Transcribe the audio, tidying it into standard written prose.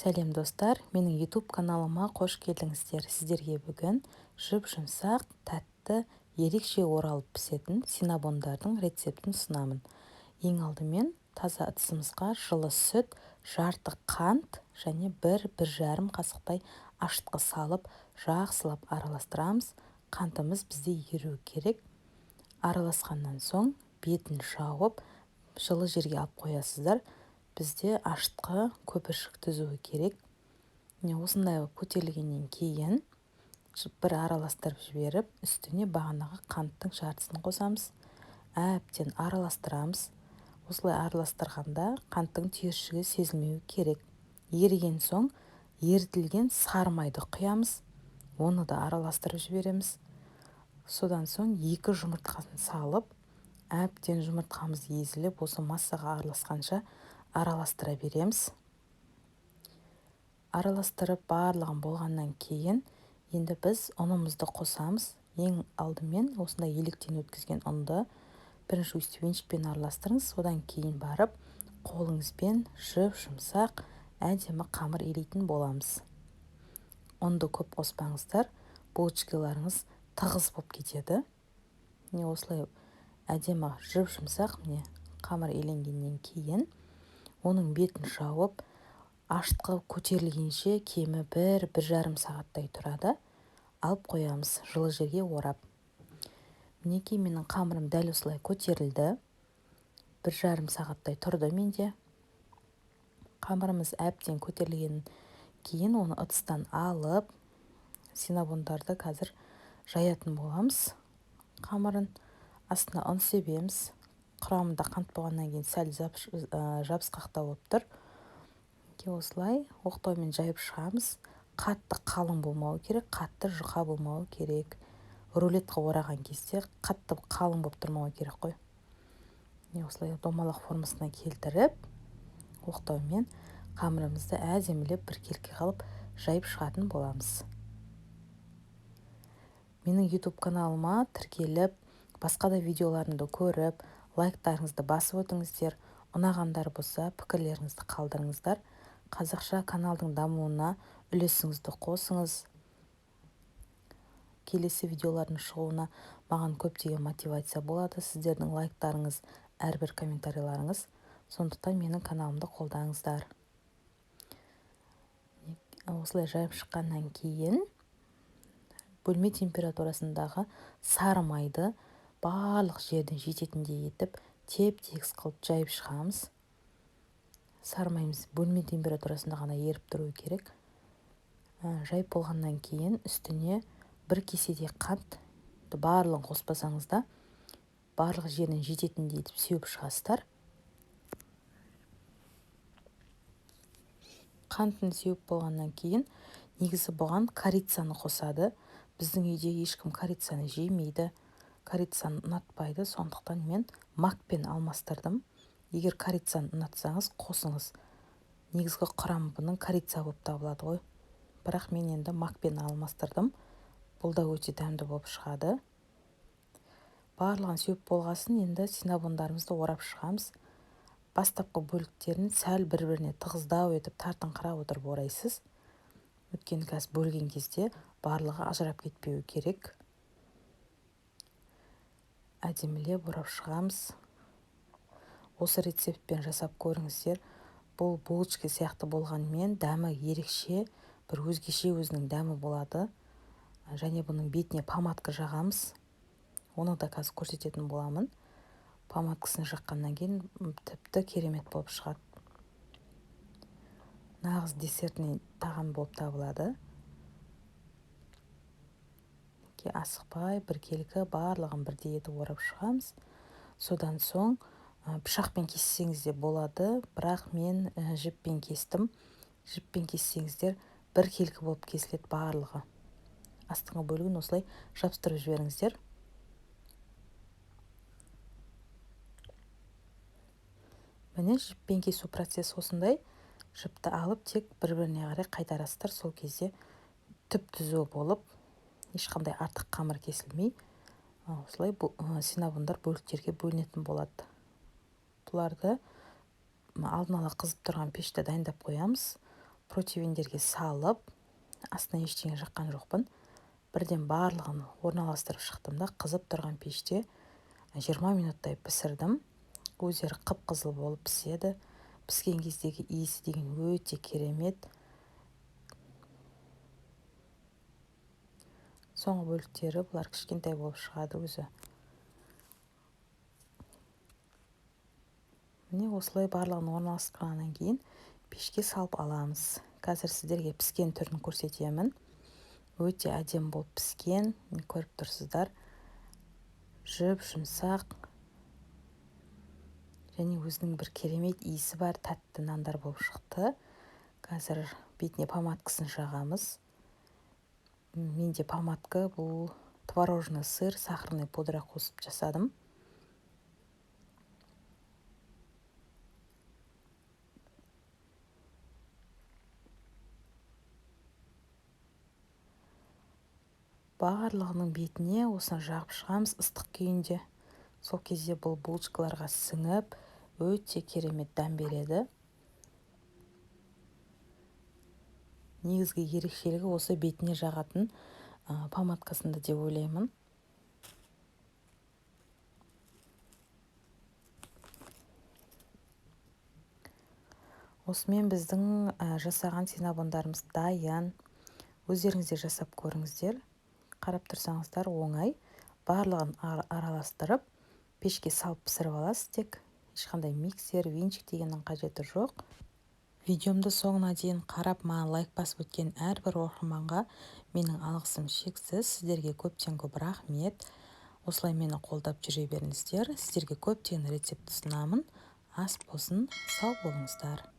Сәлем достар, менің YouTube каналыма қош келдіңіздер. Сіздерге бүгін жұмсақ, тәтті, ерекше оралып пісетін синабондардың рецептін ұсынамын. Ең алдымен таза ыдысымызға жылы сүт, жарты қант және 1-1,5 қасықтай ашытқы салып, жақсылап араластырамыз. Қантымыз бізде еру керек. Араласқаннан соң бетін жауып, жылы жерге алып қоясыздар. Бізде ашытқы көпіршік түзуі керек. Осындай көтерілгеннен кейін бір араластырып жіберіп, үстіне бағанағы қанттың жартысын қосамыз. Әбден араластырамыз. Осылай араластырғанда қанттың түйіршігі сезілмеуі керек. Еріген соң ерітілген сары майды құямыз. Оны да араластырып жібереміз. Содан соң 2 жұмыртқасын салып, әбден жұмыртқамыз езіліп, осы массаға араласқанша араластыра береміз. Араластырып барлығын болғаннан кейін, енді біз ұнымызды қосамыз. Ең алдымен осындай електен өткізген ұнды бірінші степеншікпен араластырыңыз. Одан кейін барып, қолыңызбен жұмсақ, әдемі қамыр илейтін боламыз. Ұнды көп қоспаңыздар, булочкаларыңыз тығыз болып кетеді. Осылай әдемі жұмсақ қамыр иленгеннен кейін, оның бетін жауып, ашытқы көтерілгенше кемі 1-1,5 сағаттай тұрады. Алып қоямыз жылы жерге орап. Мінекей менің қамырым дәл осылай көтерілді. 1,5 сағаттай тұрды менде. Қамырымыз әбден көтерілген кейін оны ыдыстан алып, синабондарды қазір жаятын боламыз. Қамырын астына ұн себеміз. Құрамында қант болғаннан кейін сәл жабысқақтау болып тұр. Осылай оқтаумен жайып шығамыз. Қатты қалың болмауы керек, қатты жұқа болмауы керек. Рулетқа ораған кезде қатты қалың болып тұрмауы керек қой. Осылай домалақ формасына келтіріп, оқтаумен қамырымызды әдемілеп біркелкі қалып жайып шығатын боламыз. Менің YouTube каналыма тіркеліп, басқа да видеоларымды көріп, лайктарыңызды басып өтіңіздер. Ұнағандар болса, пікірлеріңізді қалдырыңыздар. Қазақша каналдың дамуына үлесіңізді қосыңыз. Келесі видеолардың шығуына маған көптеген мотивация болады. Сіздердің лайктарыңыз, әрбір комментарийларыңыз. Сондықтан менің каналымды қолдаңыздар. Осылай жайып шыққаннан кейін, бөлме температурасындағы сары майды барлық жерден жететіндей етіп, теп-тегіс қылып жайып шығамыз. Сары майымыз бөлме температурасында ғана еріп тұруы керек. Жайып болғаннан кейін үстіне 1 кеседей қант, барлығын қоспасаңыз да, барлық жерден жететіндей етіп сеуіп шығасыздар. Қантын сеуіп болғаннан кейін, негізі бұған корицаны қосады. Біздің үйде ешкім корицаны жемейді, корицаны ұнатпайды, сондықтан мен макпен алмастырдым. Егер корицаны ұнатсаңыз, қосыңыз. Негізгі құрамы бұның корица болып табылады ғой. Бірақ мен енді макпен алмастырдым. Бұл да өте дәмді болып шығады. Барлығын сеуіп болғасын, енді синабондарымызды орап шығамыз. Бастапқы бөліктерін сәл бір-біріне тығыздау етіп тартыңқырап отырып орайсыз. Өйткені қазір бөлген кезде барлығы ажырап кетпеуі керек. Әдемілеп орап шығамыз. Осы рецептпен жасап көріңіздер. Бұл булочка сияқты болғанмен дәмі ерекше, бір өзгеше өзінің дәмі болады. Және бұның бетіне помадка жағамыз. Оны да қазір көрсететін боламын. Помадкасын жаққаннан кейін тіпті керемет болып шығады. Нағыз десертный тағам болып табылады. Асықпай біркелкі барлығын бірдей етіп орап шығамыз. Содан соң пышақпен кессеңіз де болады, бірақ мен жіппен кестім. Жіппен кессеңіздер біркелкі болып кесіледі барлығы. Астыңғы бөлігін осылай жабыстырып жіберіңіздер. Міне жіппен кесу процесі осындай. Жіпті алып тек бір-біріне қарай қайтарасыздар. Сол кезде түп-түзу болып, ешқандай артық қамыр кесілмей, осылай синабондар бөліктерге бөлінетін болады. Бұларды алдын ала қызып тұрған пеште дайындап қоямыз. противендерге салып, астына ештеңе жаққан жоқпын. Бірден барлығын орналастырып шықтым да, қызып тұрған пеште 20 минуттай пісірдім. Өздері қып-қызыл болып піседі. Піскен кездегі иісі деген өте керемет. Соңғы бөліктері бұлар кішкентай болып шығады өзі. Міне осылай барлығын орналастырғаннан кейін пешке салып аламыз. Қазір сіздерге піскен түрін көрсетемін. Өте әдемі болып піскен, көріп тұрсыздар. Жұмсақ және өзінің бір керемет иісі бар тәтті нандар болып шықты. Қазір бетіне помадкасын жағамыз. Менде помадка бұл творожный сыр, сахарный пудра қосып жасадым. Барлығының бетіне осыны жағып шығамыз ыстық күйінде. Сол кезде бұл булочкаларға сіңіп, өте керемет дәм береді. Негізгі ерекшелігі осы бетіне жағатын помадкасында деп ойлаймын. Осымен біздің жасаған синабондарымыз дайын. Өздеріңіздер жасап көріңіздер. Қарап тұрсаңыздар оңай. Барлығын араластырып, пешке салып пісіріп аласыз тек. Ешқандай миксер, винчик дегеннің қажеті жоқ. Видеомды соңына дейін қарап, маған лайк басып өткен әрбір оқырманға менің алғысым шексіз. Сіздерге көптен көп рахмет. Осылай мені қолдап жүре беріңіздер. Сіздерге көптеген рецепт ұсынамын. Ас болсын, сау болыңыздар.